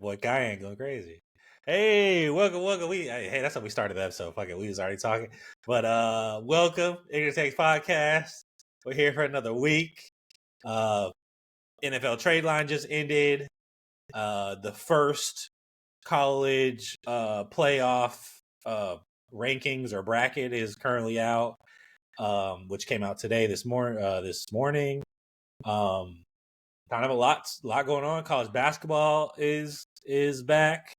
boy Cayenne going crazy. Hey, welcome. Hey, that's how we started the episode. Fuck it, we was already talking. But welcome, Ignorant Takes Podcast. We're here for another week. NFL trade line just ended. The first college playoff rankings or bracket is currently out, which came out today this morning. Kind of a lot going on. College basketball is back.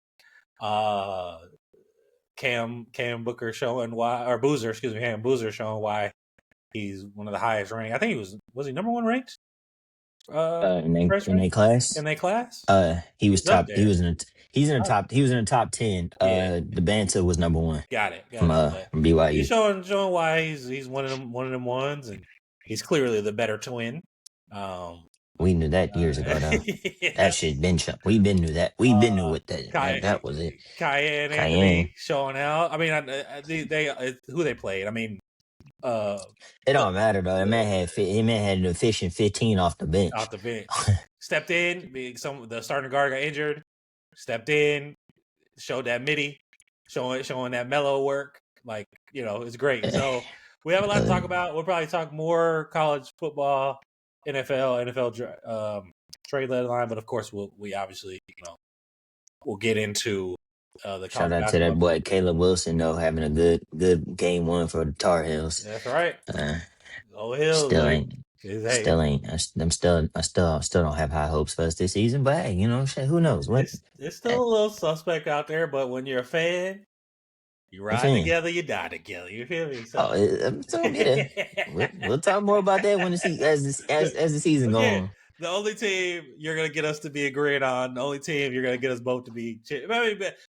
Cam Booker showing why, or Boozer, Cam Boozer showing why he's one of the highest ranked. I think he was he number one ranked? In their class. In their class? He was top. He was in the top. He was in the top 10. Yeah. The Banta was number one. Got it. From BYU. He's showing why he's one of them ones, and he's clearly the better twin. We knew that years ago, though. Yeah. That shit been shown. We been knew that. We been knew what that was it. Cayenne Anthony showing out. I mean, they who they played. I mean, it don't matter though. That man had an efficient 15 off the bench. Stepped in. The starting guard got injured. Stepped in. Showed that midi. Showing that mellow work. Like, it's great. So we have a lot to talk about. We'll probably talk more college football, NFL trade deadline, but of course we obviously we'll get into the shout out to that boy Caleb Wilson though, having a good game one for the Tar Heels. That's right. Go Hills. I still don't have high hopes for us this season, but hey, who knows? It's still a little suspect out there, but when you're a fan, you ride together, you die together. You feel me? So, we'll talk more about that when as the season goes on. The only team you're gonna get us to be agreeing on, the only team you're gonna get us both to be.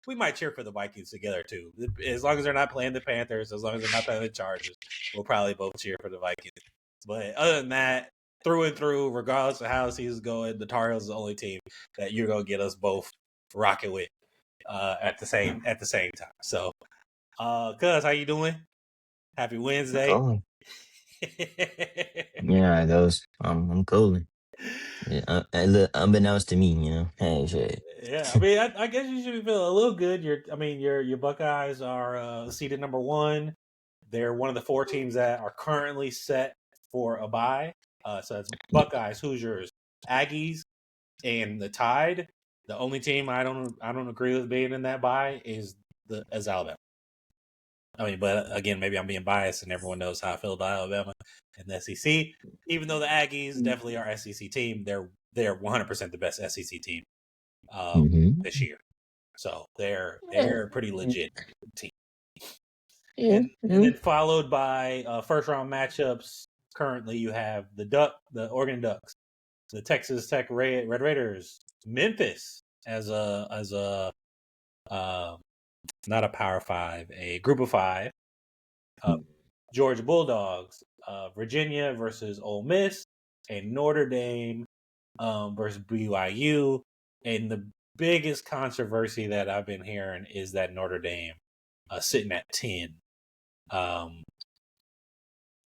We might cheer for the Vikings together too, as long as they're not playing the Panthers, as long as they're not playing the Chargers. We'll probably both cheer for the Vikings. But other than that, through and through, regardless of how the season's going, the Tar Heels is the only team that you're gonna get us both rocking with at the same time. So. Cuz, how you doing? Happy Wednesday. Oh. Yeah, those I'm cooling. Yeah, look, unbeknownst to me, Hey, shit. Yeah, I mean, I guess you should be feeling a little good. Your Buckeyes are seeded number 1. They're one of the 4 teams that are currently set for a bye. So it's Buckeyes, Hoosiers, Aggies, and the Tide. The only team I don't agree with being in that bye is Alabama. I mean, but again, maybe I'm being biased, and everyone knows how I feel about Alabama and the SEC. Even though the Aggies definitely are SEC team, they're 100% the best SEC team this year. So they're a pretty legit team. Yeah. And then followed by first round matchups. Currently, you have the Oregon Ducks, the Texas Tech Red Raiders, Memphis as a not a Power 5, a Group of 5. Georgia Bulldogs, Virginia versus Ole Miss, and Notre Dame versus BYU. And the biggest controversy that I've been hearing is that Notre Dame sitting at 10,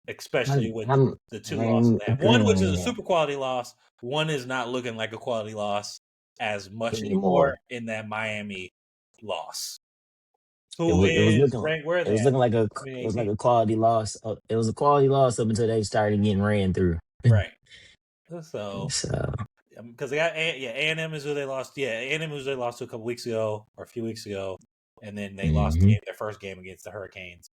especially with the 2 losses they have. One, which is a super quality loss. One is not looking like a quality loss as much anymore in that Miami loss. It was looking like a quality loss. It was a quality loss up until they started getting ran through. Right. So because they got A&M is who they lost. Yeah, A&M is who they lost to a few weeks ago, and then they lost their first game against the Hurricanes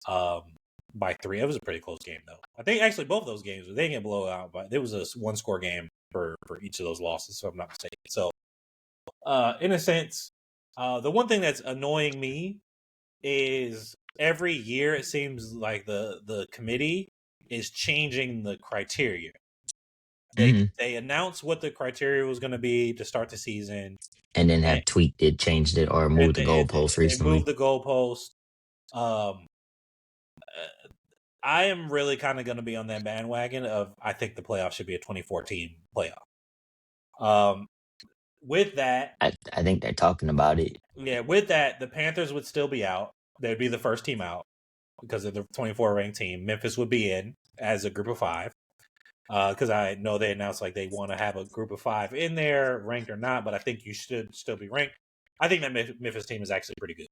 by 3. It was a pretty close game though. I think actually both of those games they didn't get blown out, but there was a 1-score game for each of those losses, if I'm not mistaken. So in a sense. The one thing that's annoying me is every year it seems like the committee is changing the criteria. They announced what the criteria was going to be to start the season, and then have tweaked it, changed it, or moved the goalpost recently. They moved the goalpost. I am really kind of going to be on that bandwagon of I think the playoff should be a 2014 playoff. With that, I think they're talking about it. Yeah, with that, the Panthers would still be out. They'd be the first team out because of the 24 ranked team. Memphis would be in as a Group of 5. because I know they announced like they want to have a group of 5 in there, ranked or not. But I think you should still be ranked. I think that Memphis team is actually pretty good.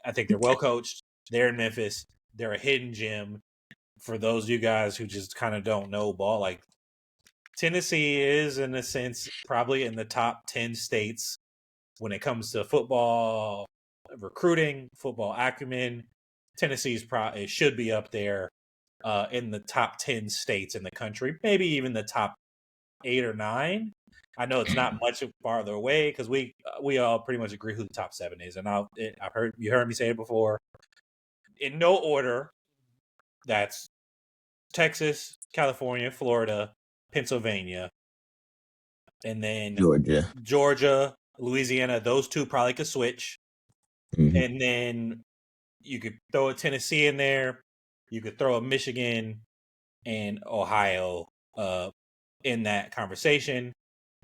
I think they're well coached. They're in Memphis. They're a hidden gem for those of you guys who just kind of don't know ball. Like Tennessee is, in a sense, probably in the top 10 states when it comes to football recruiting, football acumen. Tennessee's it should be up there in the top 10 states in the country, maybe even the top 8 or 9. I know it's not much farther away because we all pretty much agree who the top 7 is, and I've heard me say it before. In no order, that's Texas, California, Florida, Pennsylvania, and then Georgia, Louisiana. Those 2 probably could switch, and then you could throw a Tennessee in there. You could throw a Michigan and Ohio in that conversation.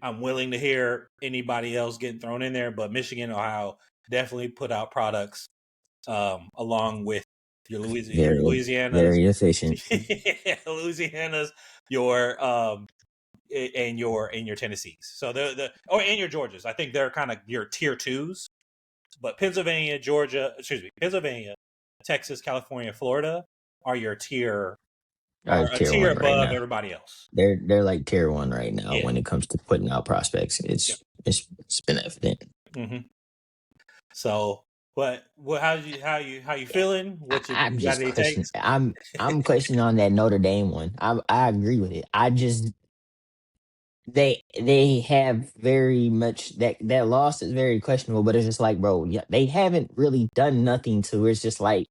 I'm willing to hear anybody else getting thrown in there, but Michigan, Ohio definitely put out products along with your Louisiana's, very efficient. Louisiana's, your and your Tennessees. So and your Georgias. I think they're kind of your tier 2s. But Pennsylvania, Texas, California, Florida are your tier a tier above right everybody else. They're like tier 1 right now when it comes to putting out prospects. It's been evident. Mm-hmm. So, what how you feeling? I'm just questioning. I'm questioning on that Notre Dame one. I agree with it. I just they have very much that loss is very questionable, but it's just like, bro, yeah, they haven't really done nothing to. It's just like,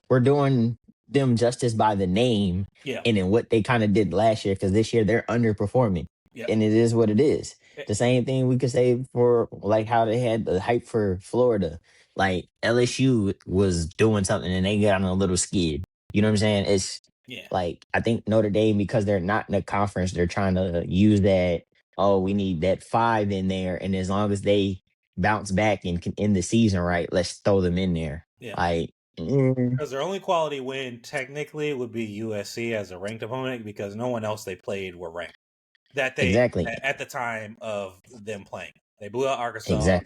we're doing them justice by the name, and then what they kind of did last year, because this year they're underperforming, and it is what it is. The same thing we could say for like how they had the hype for Florida, like LSU was doing something and they got on a little skid. You know what I'm saying? It's like, I think Notre Dame, because they're not in a conference, they're trying to use that, oh, we need that 5 in there. And as long as they bounce back and can end the season right, let's throw them in there. Like, because their only quality win technically would be USC as a ranked opponent, because no one else they played were ranked. At the time of them playing. They blew out Arkansas.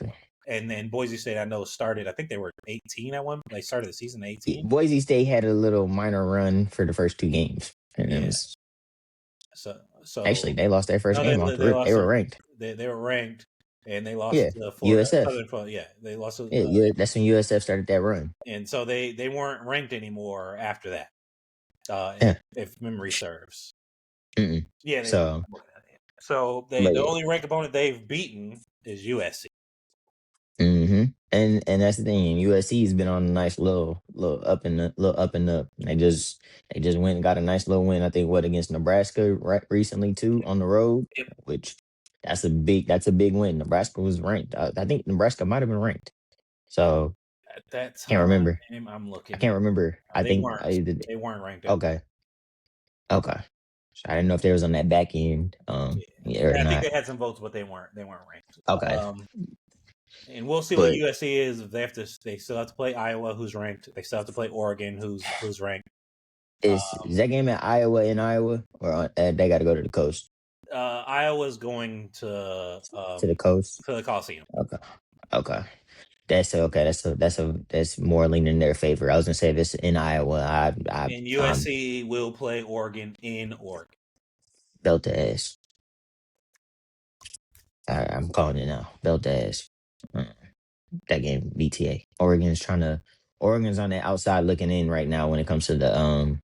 And then Boise State, I know, started, I think they were 18 at one. They started the season 18. Boise State had a little minor run for the first 2 games. And it was, so actually, they lost their first game off the rip. They were ranked. They were ranked, and they lost to Florida. USF. They lost to that's when USF started that run. And so they weren't ranked anymore after that, if memory serves. Yeah. So the only ranked opponent they've beaten is USC. And that's the thing. USC has been on a nice little up and up. They just went and got a nice little win. I think against Nebraska recently too on the road, which that's a big win. Nebraska was ranked. I think Nebraska might have been ranked. So that's can't remember. I'm looking. I can't remember. I think they weren't ranked. Okay. So I didn't know if they was on that back end. I think they had some votes, but they weren't ranked. Okay. And we'll see what USC is. They still have to play Iowa, who's ranked. They still have to play Oregon, who's ranked. Is that game at Iowa or they got to go to the coast? Iowa's going to the coast, to the Coliseum. Okay. That's more leaning in their favor. I was gonna say if it's in Iowa, and USC will play Oregon in Oregon. Belt the ass. I'm calling it now. Belt the ass. That game, BTA. Oregon's on the outside looking in right now when it comes to the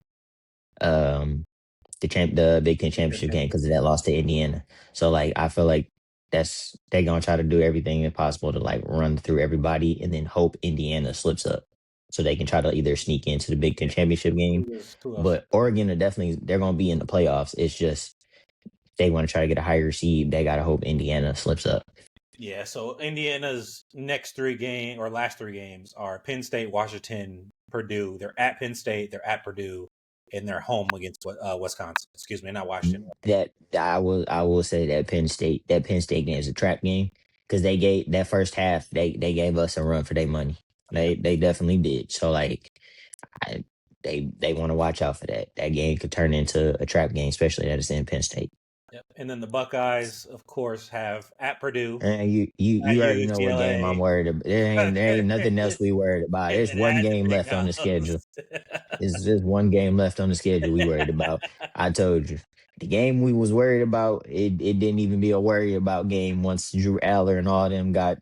Big Ten championship game because of that loss to Indiana. So like I feel like they're gonna try to do everything possible to like run through everybody and then hope Indiana slips up so they can try to either sneak into the Big Ten championship game. But Oregon they're gonna be in the playoffs. It's just they want to try to get a higher seed. They gotta hope Indiana slips up. Yeah, so Indiana's last 3 games are Penn State, Washington, Purdue. They're at Penn State, they're at Purdue, and they're home against Wisconsin. Excuse me, not Washington. That I will say that Penn State game is a trap game because they gave that first half they gave us a run for their money. They definitely did. So like they want to watch out for that. That game could turn into a trap game, especially that it's in Penn State. Yep. And then the Buckeyes, of course, have at Purdue, And at you already know what game I'm UCLA, worried about. There ain't nothing else we worried about. and There's then one at the game Big left on the schedule. House. It's just one game left on the schedule we worried about. I told you. The game we was worried about, it didn't even be a worry about game once Drew Aller and all them got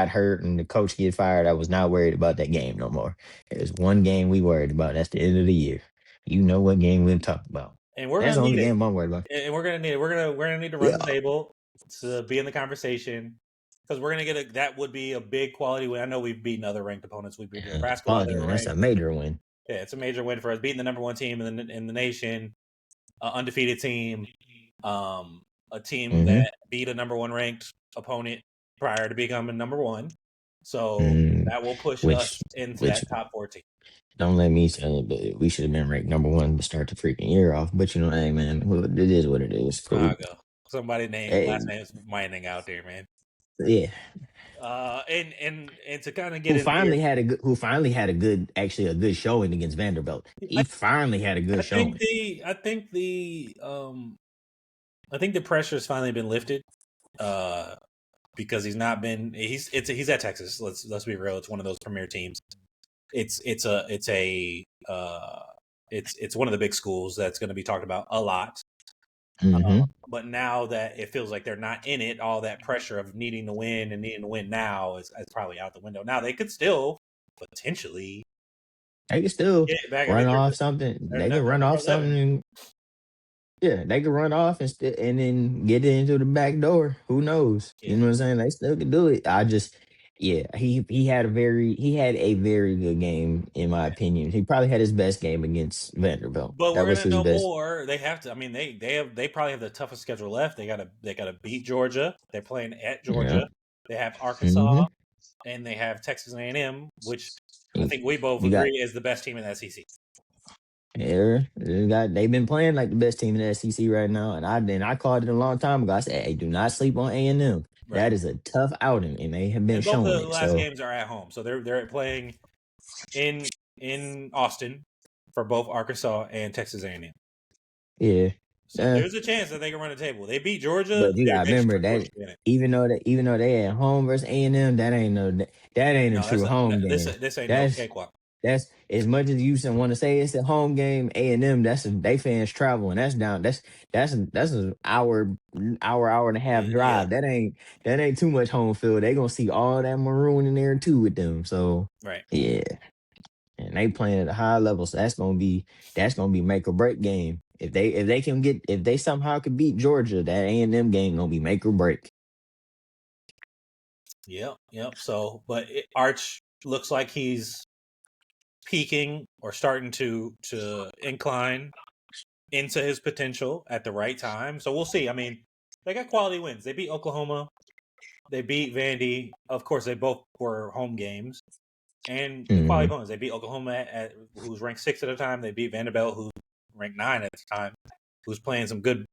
hurt and the coach get fired. I was not worried about that game no more. There's one game we worried about. That's the end of the year. You know what game we're talking about. And we're That's gonna the only need it. game I'm worried about. And we're gonna need it. We're gonna need to run Yeah. the table to be in the conversation because we're gonna get that would be a big quality win. I know we've beaten other ranked opponents. We've beaten Nebraska while they were That's a ranked. major win. Yeah, it's a major win for us. Beating the number one team in the nation, undefeated team, a team that beat a number one ranked opponent prior to becoming number one. So that will push us into that top 14. Don't let me say it, but we should have been ranked number one to start the freaking year off. But you know, hey man, it is what it is. Cool. I'll go. Somebody name last name is mining out there, man. Yeah. And to kind of get who finally had a good showing against Vanderbilt. He finally had a good showing. I think the pressure's finally been lifted. Because he's not been he's at Texas. Let's be real. It's one of those premier teams. It's one of the big schools that's going to be talked about a lot. But now that it feels like they're not in it, all that pressure of needing to win now is probably out the window. Now they could still potentially run off something. They could run off something. Yeah, they could run off and then get it into the back door. Who knows? Yeah. You know what I'm saying? They still could do it. He had a very good game in my opinion. He probably had his best game against Vanderbilt. But we're gonna know more. They have to. I mean, they probably have the toughest schedule left. They gotta beat Georgia. They're playing at Georgia. Yeah. They have Arkansas, and they have Texas A&M, which I think we both agree is the best team in the SEC. Yeah, they've been playing like the best team in the SEC right now, and I called it a long time ago. I said, "Hey, do not sleep on A&M. Right. That is a tough outing, and they have been showing it." Both the last games are at home, so they're playing in Austin for both Arkansas and Texas A&M. Yeah, so there's a chance that they can run the table. They beat Georgia, but you gotta remember that even though they at home versus A&M, that ain't a true home game. This ain't no cakewalk. That's as much as you want to say it's a home game. A&M, they fans traveling. That's down. That's an hour and a half drive. Yeah. That ain't too much home field. They gonna see all that maroon in there too with them. So right, yeah, and they playing at a high level. So that's gonna be make or break game. If they somehow could beat Georgia, that A&M game gonna be make or break. Yep. So, but Arch looks like he's peaking or starting to incline into his potential at the right time. So we'll see. I mean, they got quality wins. They beat Oklahoma. They beat Vandy. Of course, they both were home games. And the quality opponents. They beat Oklahoma, who was ranked 6th at the time. They beat Vanderbilt, who was ranked 9 at the time, who's playing some good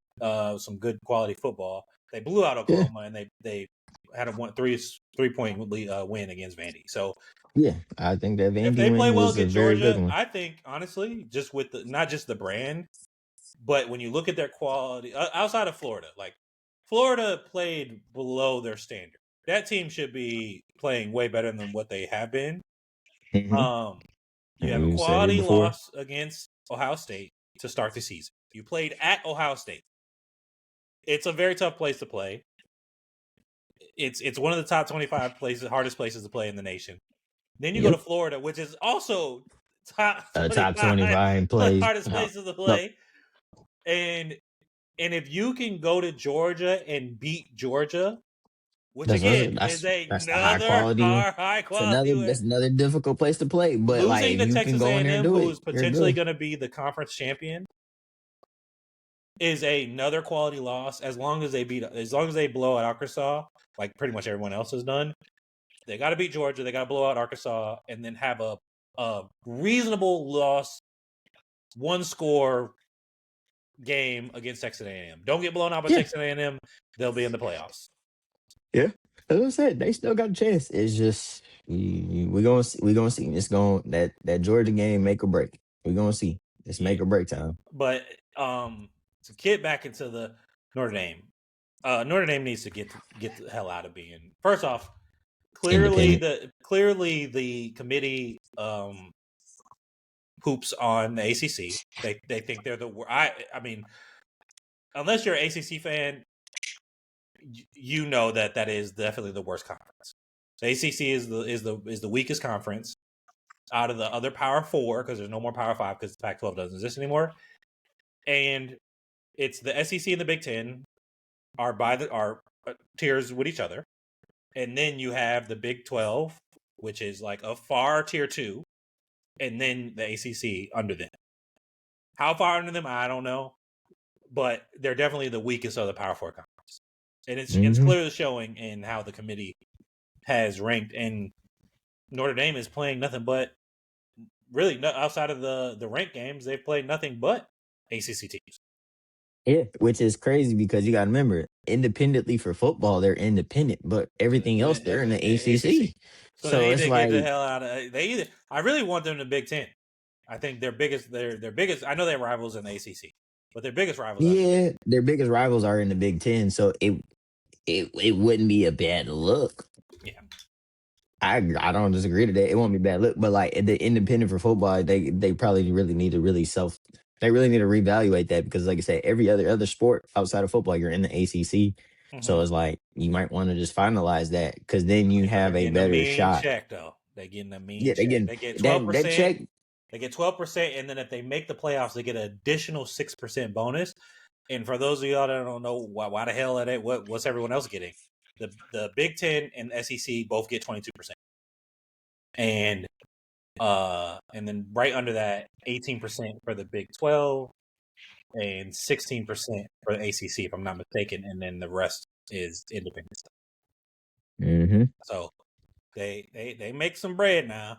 quality football. They blew out Oklahoma, and they had a 3-point win against Vandy. So yeah, I think that Vandy if they play well against Georgia, I think honestly, just with not just the brand, but when you look at their quality outside of Florida, like Florida played below their standard. That team should be playing way better than what they have been. You have a quality loss against Ohio State to start the season. You played at Ohio State. It's a very tough place to play. It's one of the top 25 hardest places to play in the nation. Then you go to Florida, which is also top 25 plays, hardest places to play. And if you can go to Georgia and beat Georgia, which is another high quality. That's another difficult place to play. But losing to you Texas can go in there and do it, who is potentially going to be the conference champion, is another quality loss. As long as they blow out Arkansas, like pretty much everyone else has done, they got to beat Georgia. They got to blow out Arkansas, and then have a reasonable loss, 1-score game against Texas A&M. Don't get blown out by Texas A&M. They'll be in the playoffs. Yeah, as I said, they still got a chance. It's just we gonna see. It's going that Georgia game make or break. We're gonna see. It's make or break time. But to get back into the Notre Dame, Notre Dame needs to get the hell out of being. First off, clearly the committee poops on the ACC. They think they're the. I mean, unless you're an ACC fan, you know that is definitely the worst conference. The ACC is the weakest conference out of the other Power Four because there's no more Power Five because the Pac-12 doesn't exist anymore, and it's the SEC and the Big Ten are tiers with each other, and then you have the Big 12, which is like a far tier 2, and then the ACC under them. How far under them, I don't know, but they're definitely the weakest of the Power Four conferences, and it's clearly showing in how the committee has ranked. And Notre Dame is playing nothing but really outside of the ranked games, they've played nothing but ACC teams. Yeah, which is crazy because you got to remember, independently for football, they're independent, but everything else they're in the ACC. So they need it's to like get the hell out of. I really want them in the Big Ten. I think their biggest. I know they're rivals in the ACC, but their biggest rivals. Yeah, their biggest rivals are in the Big Ten, so it wouldn't be a bad look. Yeah, I don't disagree to that. It won't be a bad look, but like the independent for football, they probably really need to they really need to reevaluate that because, like I said, every other sport outside of football, you're in the ACC. So it's like you might want to just finalize that because then you have a better shot. Check though, they getting a mean check. They get 12%. They get 12%, and then if they make the playoffs, they get an additional 6% bonus. And for those of y'all that don't know why the hell are they? What's everyone else getting? The Big Ten and SEC both get 22%, and then right under that, 18% for the Big 12, and 16% for the ACC, if I'm not mistaken, and then the rest is independent stuff. So they make some bread now,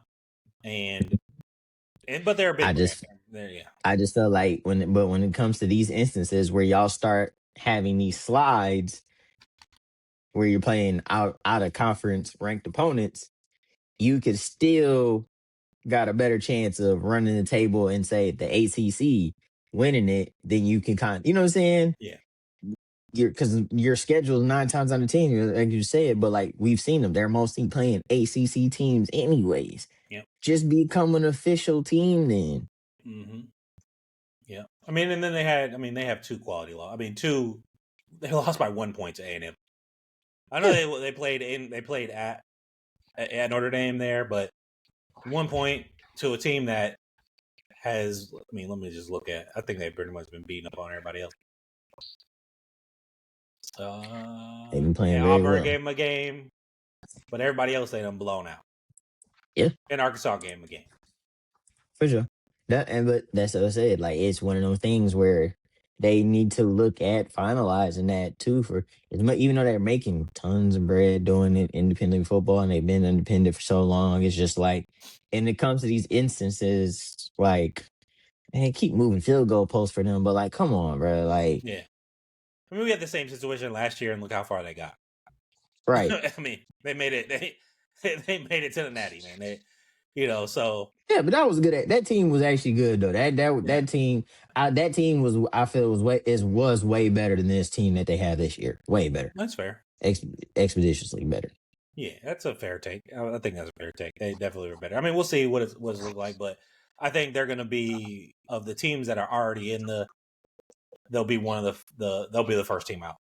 but they're a big brand. I just feel like when it comes to these instances where y'all start having these slides where you're playing out of conference ranked opponents, you could still got a better chance of running the table and say the ACC winning it than you can you know what I'm saying? Yeah. Because your schedule is 9 times out of 10, like you said, but like we've seen them, they're mostly playing ACC teams anyways. Yep. Just become an official team then. Yeah. I mean, and then they have 2 quality loss. I mean, they lost by 1 point to A&M. I know they played at Notre Dame there, but 1 point to a team that has. I mean, let me just look at. I think they've pretty much been beating up on everybody else. They've been playing very Auburn well. gave them a game, but everybody else they done blown out. Yeah, and Arkansas gave them a game for sure. But that's what I said. Like it's one of those things where they need to look at finalizing that too. For even though they're making tons of bread doing it independent football and they've been independent for so long, it's just like, and it comes to these instances like, man, keep moving field goal posts for them, but like, come on, bro, like, yeah. I mean, we had the same situation last year, and look how far they got. Right. I mean, they made it. They made it to the Natty, man. So yeah, but that was good. That team was actually good though. That team, that team was. I feel was way better than this team that they have this year. Way better. That's fair. Expeditiously better. Yeah, that's a fair take. I think that's a fair take. They definitely were better. I mean, we'll see what it look like, but I think they're going to be of the teams that are already in they'll be one of they'll be the first team out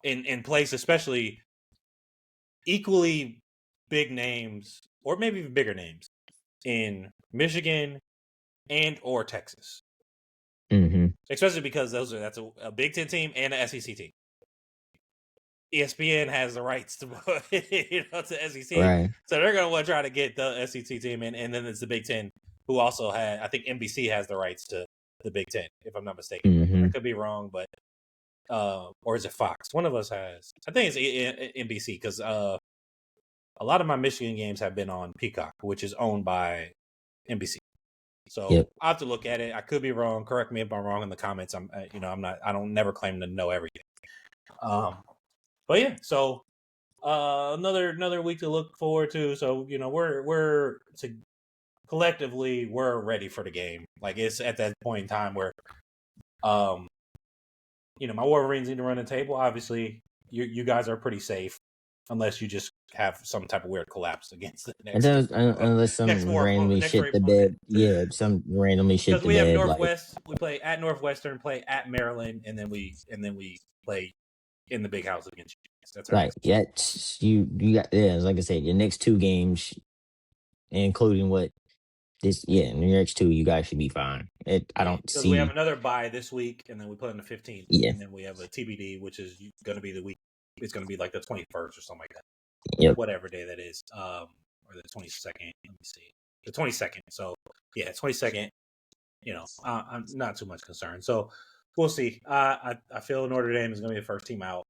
in place, especially equally big names or maybe even bigger names in Michigan and or Texas. Especially because that's a Big Ten team and an SEC team. ESPN has the rights to to SEC, right. So they're going to want to try to get the SEC team in, and then it's the Big Ten who also I think NBC has the rights to the Big Ten, if I'm not mistaken. I could be wrong, but or is it Fox? One of us has. I think it's NBC because a lot of my Michigan games have been on Peacock, which is owned by NBC. So I have to look at it. I could be wrong. Correct me if I'm wrong in the comments. I'm not. I don't never claim to know everything. But yeah, so another week to look forward to. So we're to collectively we're ready for the game. Like it's at that point in time where, my Wolverines need to run the table. Obviously, you guys are pretty safe unless you just have some type of weird collapse against the Unless some randomly next four shit the opponent. bed. Yeah, some randomly shit Because the we have bed. Like Northwest, we play at Northwestern, play at Maryland, and then we play in the big house against you. That's our Like next. yeah, you got like I said, your next 2 games, including what this in your next 2, you guys should be fine. I Yeah, don't because we have see. another bye this week, and then we play on the 15th, Yeah, and then we have a TBD, which is going to be the week. It's going to be like the 21st or something like that, yep, whatever day that is, or the 22nd. Let me see, the 22nd. So yeah, 22nd. I'm not too much concerned. So we'll see. I feel Notre Dame is going to be the first team out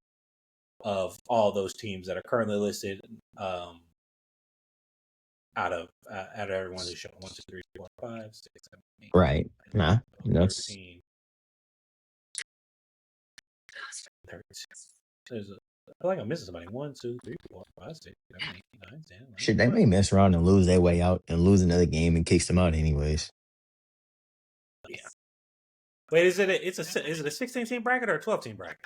of all those teams that are currently listed. Out of everyone who's shown 1, 2, 3, 4, 5, 6, 7, 8, right. 9, Nah, 12, that's 13, 13. I feel like I'm missing somebody. 1, 2, 3, 4, 5, 6, 7, 8, 9, 10, 11, shit. They 12. may mess around and lose their way out and lose another game and kicks them out anyways. Yeah. Wait, is it a 16 team bracket or a 12 team bracket?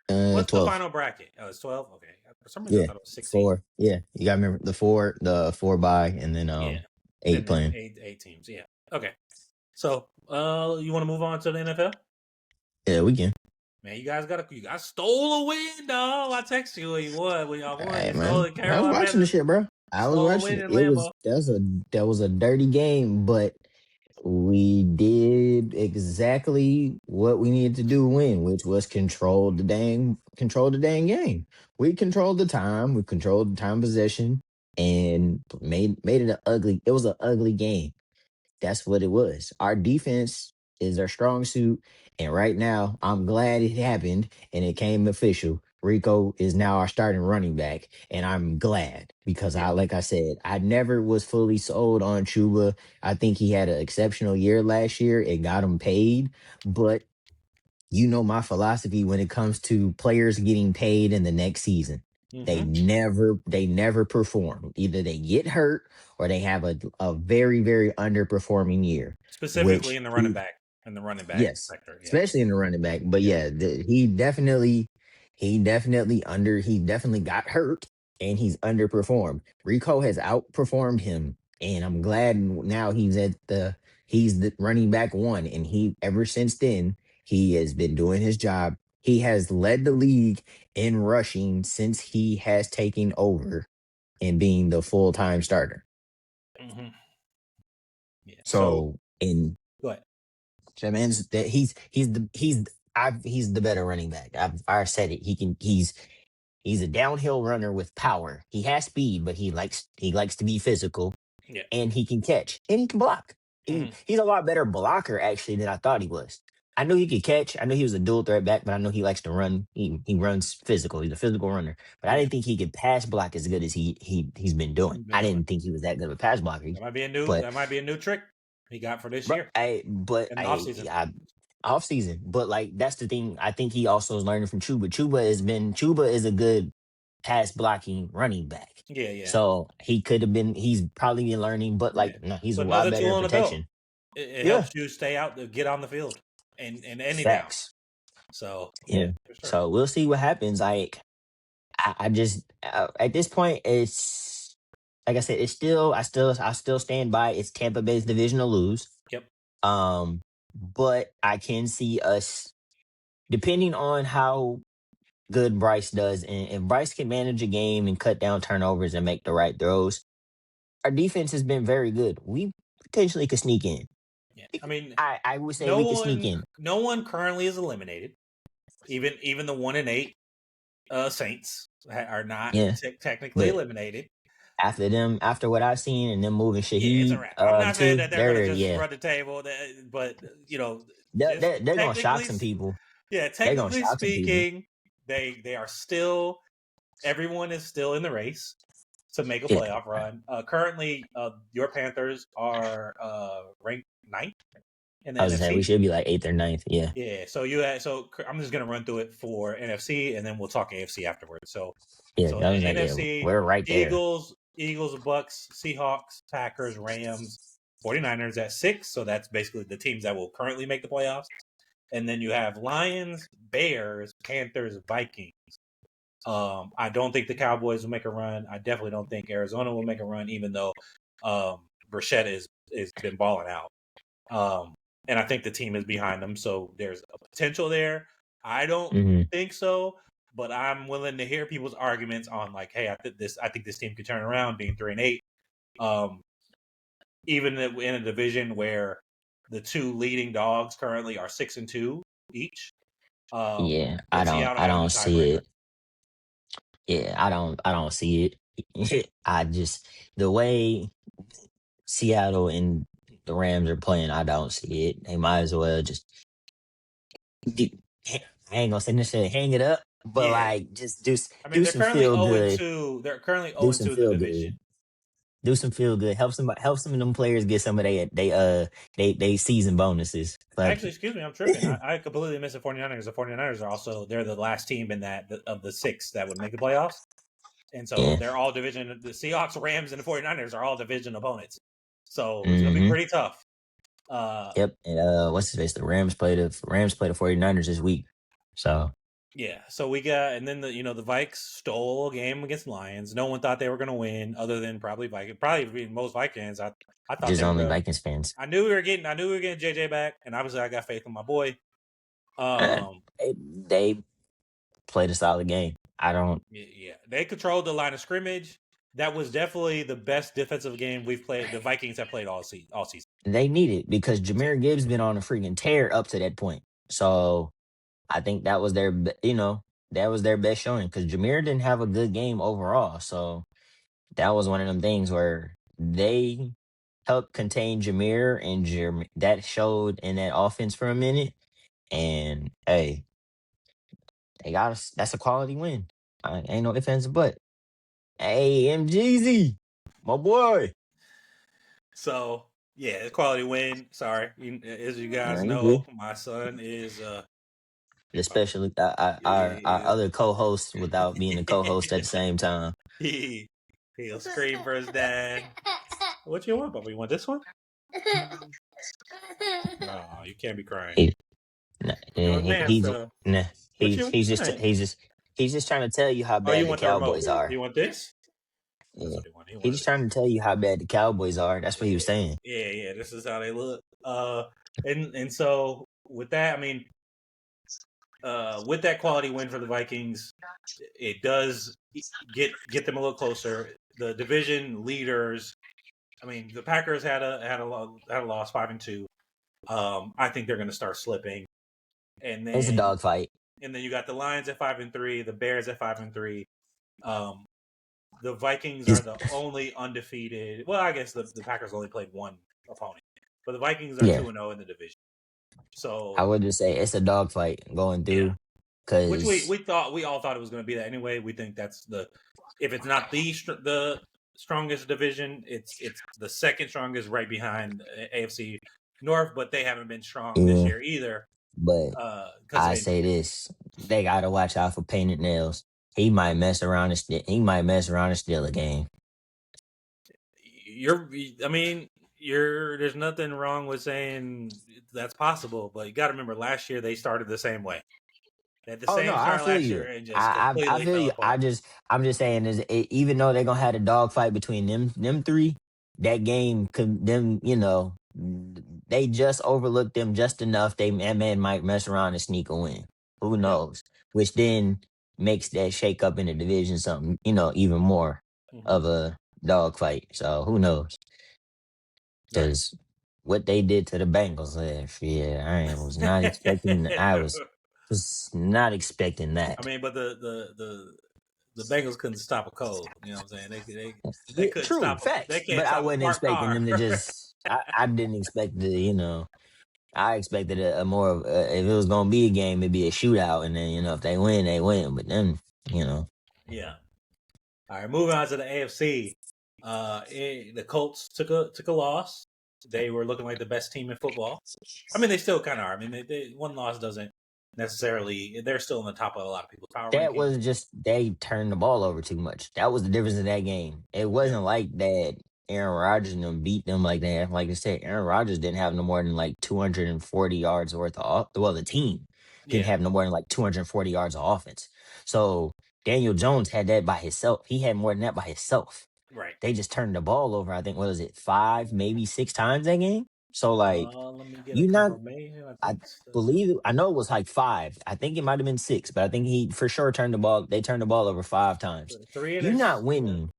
What's the 12. final bracket? Oh, it's 12. Okay. For some reason, I Yeah, thought it was 16. 4. Yeah, you gotta remember the four bye, and then Yeah. 8 And then playing. eight teams. Yeah. Okay. So, you want to move on to the NFL? Yeah, we can. Man, you guys stole a win, dog. I texted you when you won. When y'all won, Hey you stole man, it. I was Carolina watching the Panthers shit, bro. I was stole a watching win it. in Lambeau. That was a dirty game, but we did exactly what we needed to do to win, which was control the dang game. We controlled the time, we controlled the time possession, and made it it was an ugly game. That's what it was. Our defense is our strong suit. And right now, I'm glad it happened and it came official. Rico is now our starting running back. And I'm glad because Yeah. like I said, I never was fully sold on Chuba. I think he had an exceptional year last year. It got him paid. But you know my philosophy when it comes to players getting paid in the next season. They never perform. Either they get hurt or they have a very, very underperforming year. Specifically Which in the running back yes, sector. Yeah. especially in the running back. But Yeah. yeah, he definitely got hurt and he's underperformed. Rico has outperformed him, and I'm glad now he's the running back 1, and he ever since then he has been doing his job. He has led the league in rushing since he has taken over and being the full time starter. Mm-hmm. Yeah. So So in go ahead. that means that he's the better running back. I've said it. He's a downhill runner with power. He has speed, but he likes to be physical, Yeah. and he can catch and he can block. Mm-hmm. He's a lot better blocker actually than I thought he was. I knew he could catch. I knew he was a dual threat back, but I know he likes to run. He runs physical. He's a physical runner. But I Yeah. didn't think he could pass block as good as he's been doing. Been I doing. didn't think he was that good of a pass blocker. But That might be a new trick he got for this But year but in the offseason. off season. But like that's the thing. I think he also is learning from Chuba. Chuba is a good pass blocking running back. Yeah, yeah. So he's probably been learning, but Yeah. no, he's a But lot another better tool at on the belt. protection. It Yeah. helps you stay out to get on the field and any down. Facts. So Yeah. for sure. So we'll see what happens. Like I just at this point it's like I said, I still stand by it's Tampa Bay's division to lose. Yep. But I can see us depending on how good Bryce does, and if Bryce can manage a game and cut down turnovers and make the right throws, our defense has been very good. We potentially could sneak in. Yeah. I mean, I would say we could sneak in. No one currently is eliminated. Even the 1-8 Saints are not technically eliminated. After what I've seen and them moving Yeah, it's a Shaheed, wrap. I'm not saying that they're going to just yeah. run the table, but They're gonna shock some people. Yeah, technically speaking, they are still. Everyone is still in the race to make a playoff run. Currently, your Panthers are ranked 9th in the I was NFC. saying we should be like 8th or 9th. Yeah. Yeah. So I'm just gonna run through it for NFC, and then we'll talk AFC afterwards. So yeah, NFC, we're right there. Eagles, Bucks, Seahawks, Packers, Rams, 49ers at 6. So that's basically the teams that will currently make the playoffs. And then you have Lions, Bears, Panthers, Vikings. I don't think the Cowboys will make a run. I definitely don't think Arizona will make a run, even though Brissett is been balling out. And I think the team is behind them, so there's a potential there. I don't think so, but I'm willing to hear people's arguments on like, hey, I think this team could turn around, being 3-8. Even in a division where the two leading dogs currently are 6-2 each. Yeah, with Seattle I having the don't see tiebreaker. it. Yeah, I don't see it. I just the way Seattle and the Rams are playing, I don't see it. They might as well just I ain't gonna say necessarily hang it up, but Yeah, like just do I mean do they're some currently feel 0 good, 2. They're currently do 0 some 2 in the feel division. good, do some feel good. Help some of them players get some of they season bonuses. Fuck Actually, excuse me, I'm tripping. it. I completely missed the 49ers. The 49ers are also they're the last team in that of the 6 that would make the playoffs. And so Yeah. they're all division. The Seahawks, Rams, and the 49ers are all division opponents. So it's going to be Mm-hmm. pretty tough. Yep. And what's his face? The Rams play the 49ers this week. So yeah. So we got, and then the Vikes stole a game against Lions. No one thought they were going to win, other than probably Vikings. Probably most Vikings. I thought just they were only going to. Vikings fans. I knew we were getting JJ back, and obviously I got faith in my boy. They played a solid game. I don't. Yeah, they controlled the line of scrimmage. That was definitely the best defensive game we've played. The Vikings have played all season. They need it because Jameer Gibbs been on a freaking tear up to that point. So I think that was that was their best showing because Jameer didn't have a good game overall. So that was one of them things where they helped contain Jameer and that showed in that offense for a minute. And hey, they got us. That's a quality win. I ain't no ifs ands or but. Hey, MGZ, my boy. So yeah, quality win. Sorry, as you guys You good. know, my son is Especially our he, other co-host without being a co-host at the same time. he'll scream for his dad. What you want, Bubba? You want this one? No, you can't be crying. He, nah, You want dance? he's nah, What you want? he's just trying to tell you how Oh, you bad the want the remote? Cowboys are. You want this? That's Yeah. what he wanted. He He's wanted just this. trying to tell you how bad the Cowboys are. That's what he was saying. Yeah. This is how they look. And so with that, I mean, with that quality win for the Vikings, it does get them a little closer. The division leaders, I mean, the Packers had a loss 5-2. I think they're going to start slipping, and It's a then dogfight. you got the Lions at 5-3, the Bears at 5-3. The Vikings are It's, the only undefeated. Well, I guess the Packers only played one opponent, but the Vikings are yeah, 2-0 in the division. I So would just say it's a dogfight going yeah, through which because we all thought it was going to be that anyway. We think that's if it's not the strongest division, it's the second strongest, right behind AFC North. But they haven't been strong this yeah, year either, but because of I say injuries. this: they got to watch out for painted nails. He might mess around and steal a game. I mean, there's nothing wrong with saying that's possible, but you got to remember last year they started the same way. They had the Oh no, same I start feel last year you. and just I completely feel fell you. apart. I'm just saying is even though they're gonna have a dogfight between them three, that game could them they just overlooked them just enough. That man might mess around and sneak a win. Who Yep. knows? Which then makes that shake up in the division something even more Mm-hmm. of a dogfight. So who knows? Right. Because what they did to the Bengals last year, was not expecting. Was not expecting I that. mean, but the Bengals couldn't stop a cold. You know what I'm saying? They Yeah, couldn't true stop. facts, They can't but I stop a wasn't parked expecting car. them to just. I didn't expect I expected a more of if it was gonna be a game, it'd be a shootout, and then if they win, they win. But then Yeah. All right. Moving on to the AFC. The Colts took a loss. They were looking like the best team in football. I mean, they still kind of are. I mean, one loss doesn't necessarily. They're still in the top of a lot of people's power That rankings. was just they turned the ball over too much. That was the difference in that game. It wasn't like that Aaron Rodgers and them beat them like that. Like I said, Aaron Rodgers didn't have no more than like 240 yards worth of well, the team didn't Yeah, have no more than like 240 yards of offense. So Daniel Jones had that by himself. He had more than that by himself. right. They just turned the ball over, I think, what was it, 5, maybe 6 times that game? So like Let me get a you not confirmation. I I think so. believe I know it was like 5. I think it might have been 6, but I think he for sure turned the ball. They turned the ball over 5 times. Three You're not interceptions. winning.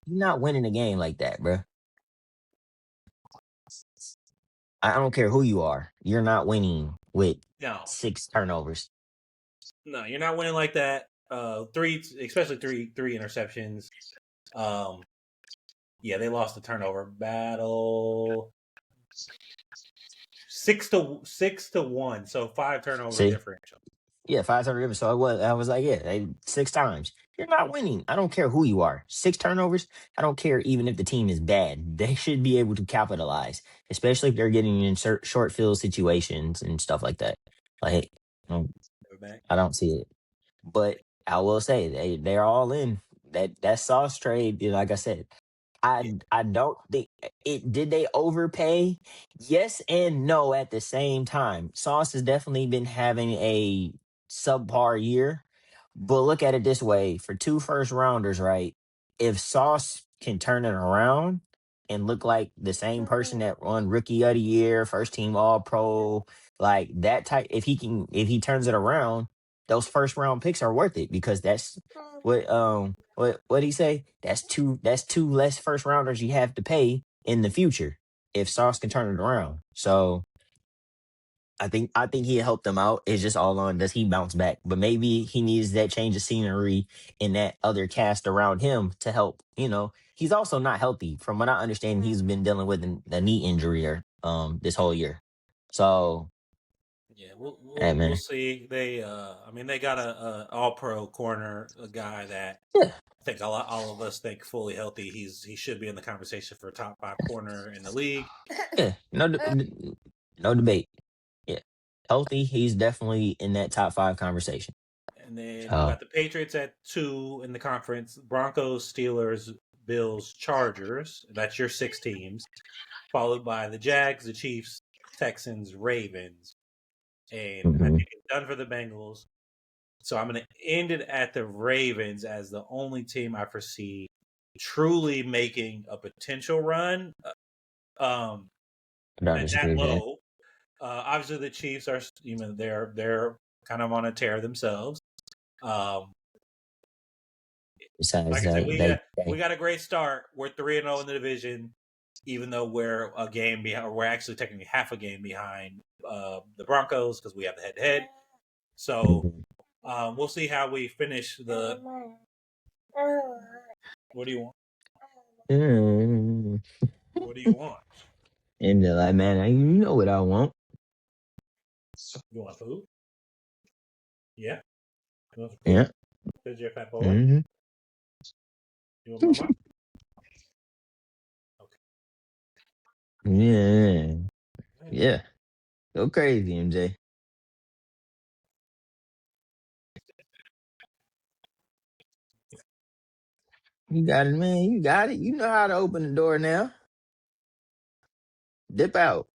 You're not winning a game like that, bro. I don't care who you are. You're not winning with No, 6 turnovers. no, you're not winning like that. Three, especially three interceptions. Yeah, they lost the turnover battle. 6-1, so 5 turnover See? differential. Yeah, 5 turnovers. So I was like, yeah, 6 times. You're not winning. I don't care who you are. 6 turnovers. I don't care even if the team is bad. They should be able to capitalize, especially if they're getting in short field situations and stuff like that. Like, I don't see it. But I will say they're all in. That Sauce trade, like I said, Yeah. I don't think it did they overpay? Yes and no at the same time. Sauce has definitely been having a subpar year. But look at it this way, for 2 first rounders, right? If Sauce can turn it around and look like the same person that won rookie of the year, first team all pro, like that type, if he turns it around, those first round picks are worth it because that's what he say? That's two less first rounders you have to pay in the future if Sauce can turn it around. So I think he helped them out. It's just all on does he bounce back? But maybe he needs that change of scenery and that other cast around him to help. He's also not healthy. From what I understand, he's been dealing with a knee injury or this whole year. So Yeah, hey we'll man. see. I mean, they got a all pro corner, a guy that Yeah, I think all of us think fully healthy. He should be in the conversation for top 5 corner in the league. yeah. No debate. Yeah. Healthy, he's definitely in that top 5 conversation. And then we So got the Patriots at 2 in the conference. Broncos, Steelers, Bills, Chargers. That's your 6 teams. Followed by the Jags, the Chiefs, Texans, Ravens. And I mhm. think it's done for the Bengals. So I'm going to end it at the Ravens as the only team I foresee truly making a potential run um, I don't at disagree that with that. low. Obviously, the Chiefs are they're kind of on a tear themselves. Um, Besides like I said, that, we got a great start. We're 3-0 in the division, even though we're a game behind. Or we're actually technically half a game behind the Broncos because we have the head-to-head. So mhm. we'll see how we finish the. What do you want? Mm. What do you want? And they're like, man, you know what I want. You want food? Yeah. You want some food? Yeah. Because you're a fat boy. Hmm. You want mama? Okay. Yeah. Yeah. Go crazy, MJ. You got it, man. You got it. You know how to open the door now. Dip out.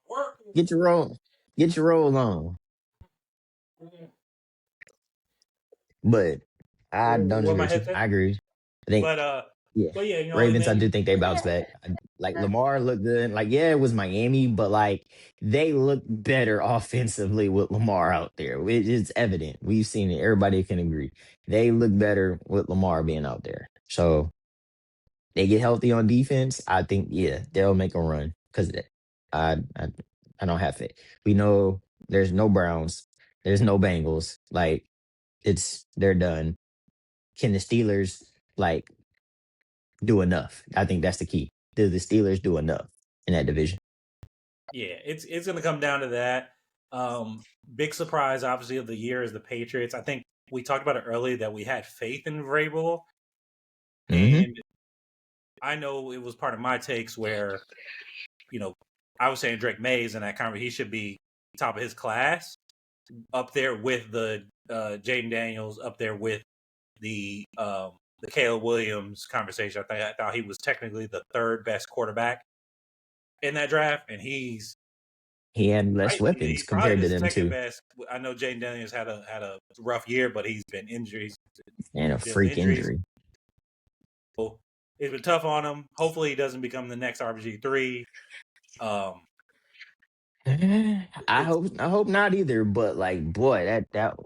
Work. Get your roll. Get your roll on. But I don't Where agree my with you. headset? I agree. I think, But yeah. but yeah, and Ravens, I then do think they bounce back. Like Lamar looked good. Like, yeah, it was Miami, but like they look better offensively with Lamar out there. It's evident. We've seen it. Everybody can agree. They look better with Lamar being out there. So they get healthy on defense. I think, yeah, they'll make a run because of that. I I don't have faith. We know there's no Browns, there's no Bengals. Like they're done. Can the Steelers like do enough? I think that's the key. Do the Steelers do enough in that division? yeah, it's going to come down to that. Big surprise, obviously, of the year is the Patriots. I think we talked about it earlier that we had faith in Vrabel, Mm-hmm. and I know it was part of my takes where I was saying Drake Mays and that conversation he should be top of his class, up there with the Jaden Daniels, up there with the Caleb Williams conversation. I thought he was technically the third best quarterback in that draft, and he had less weapons he's probably compared the to them second too, best. I know Jaden Daniels had a rough year, but he's been injuries, and a dealing with freak injuries. injury. So it's been tough on him. Hopefully, he doesn't become the next RG3. I hope not either. But like, boy, that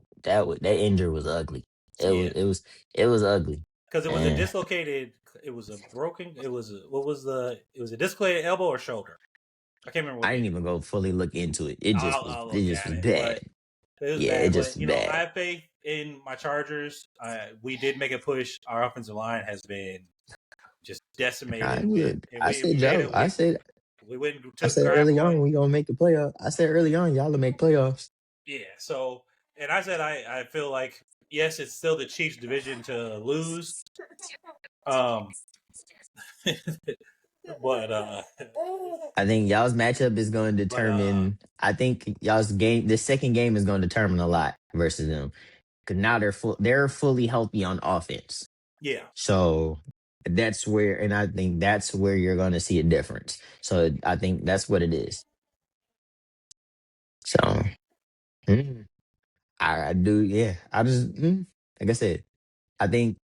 injury was ugly. It was ugly. Because it was a dislocated. It was a broken. It was a dislocated elbow or shoulder. I can't remember what I the didn't injury even was. go fully look into it. It just was I'll it look just at was it, bad. but it was Yeah, bad. it just But was bad. I have faith in my Chargers. We did make a push. Our offensive line has been just decimated. I said y'all. We went and I took said grab early one. on we gonna make the playoff. I said early on y'all will make playoffs. Yeah. So, and I said I feel like yes, it's still the Chiefs' division to lose. But I think y'all's matchup is going to determine. I think y'all's game. The second game is going to determine a lot versus them because now they're fully healthy on offense. Yeah. So that's where, and I think that's where you're going to see a difference. So I think that's what it is. So I do, yeah. I just like I said, I think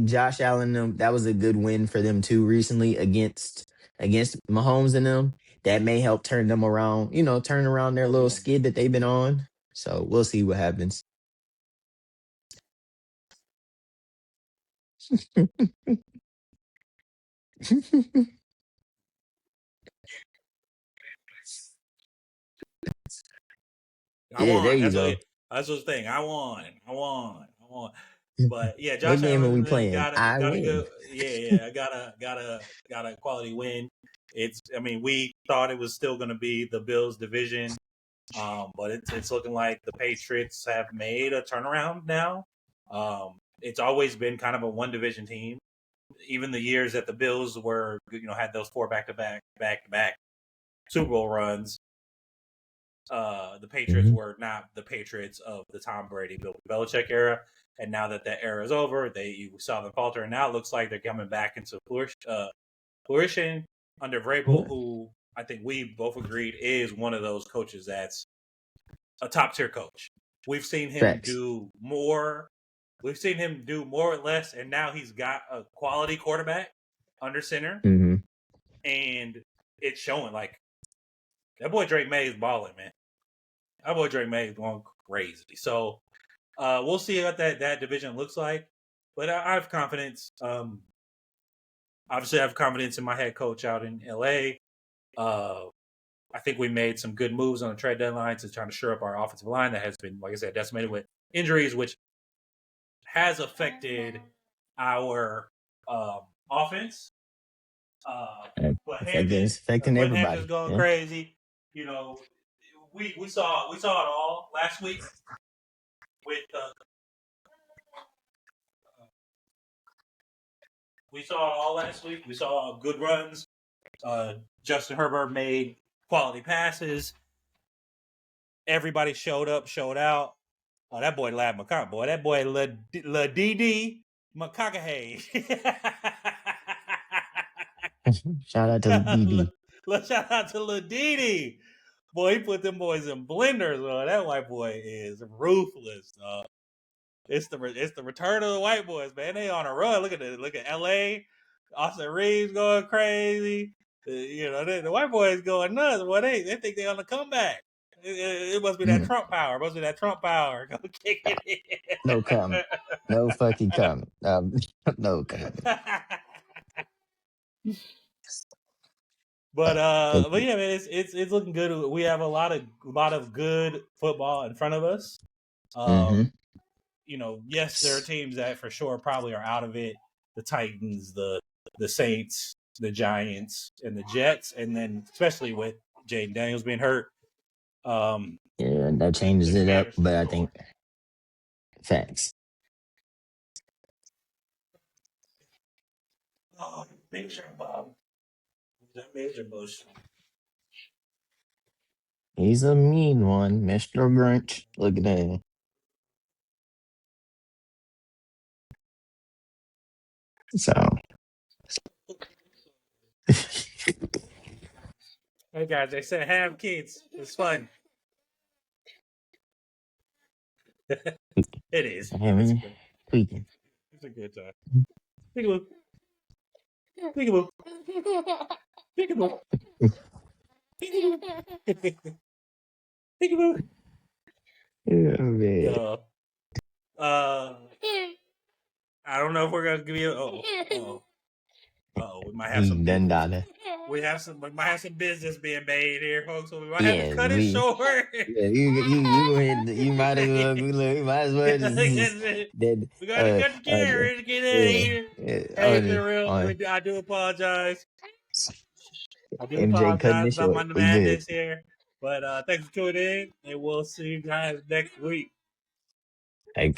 Josh Allen that was a good win for them too recently against Mahomes and them. That may help turn them around, turn around their little skid that they've been on. So we'll see what happens. Yeah, there you go. That's the thing. I won. But yeah, What Josh game are we Allen playing? got I to win. go. Yeah, got a quality win. I mean, we thought it was still going to be the Bills division, but it's looking like the Patriots have made a turnaround now. It's always been kind of a one division team. Even the years that the Bills were, had those 4 back to back Super Bowl runs, the Patriots were not the Patriots of the Tom Brady, Bill Belichick era. And now that era is over, you saw them falter, and now it looks like they're coming back into fruition under Vrabel, who I think we both agreed is one of those coaches that's a top tier coach. We've seen him do more. We've seen him do more or less, and now he's got a quality quarterback under center, and it's showing. Like that boy Drake May is balling, man. That boy Drake May is going crazy. So we'll see what that division looks like. But I have confidence. Obviously, I have confidence in my head coach out in LA. I think we made some good moves on the trade deadline to try to shore up our offensive line that has been, like I said, decimated with injuries, which has affected our offense. But affecting everybody. Going crazy. We saw it all last week with we saw it all last week. We saw good runs. Justin Herbert made quality passes. Everybody showed up, showed out. Oh, that boy Lad McConkey, boy. That boy La DD McConkey. Shout out to DD. Shout out to La DD. Boy, he put them boys in blenders. Boy. That white boy is ruthless. It's the return of the white boys, man. They on a run. Look at L.A. Austin Reeves going crazy. The white boys going nuts. Boy, they think they on the comeback. It must be that Trump power. Go kick it in. No comment. No fucking comment. No comment. But yeah, man, it's looking good. We have a lot of good football in front of us. Yes, there are teams that for sure probably are out of it. The Titans, the Saints, the Giants, and the Jets, and then especially with Jaden Daniels being hurt. Yeah, that changes it up, but I think facts. Oh, Major Bob. That Major Bush. He's a mean one, Mr. Grinch. Look at that. So. Hey guys, they said have kids. It's fun. It is. It's a good time. Peekaboo. Peekaboo. Peekaboo. Peekaboo. Yeah, man. I don't know if we're gonna give you. We might have He some. done got it. We might have some business being made here, folks. So we might have to cut it short. Yeah, you go ahead. You might as well. You might as well just. We gotta cut the camera to get out of here. Hey, it's been real. I do apologize. MJ cutting it about my short. We madness good. here. But thanks for tuning in, and we'll see you guys next week. Thanks.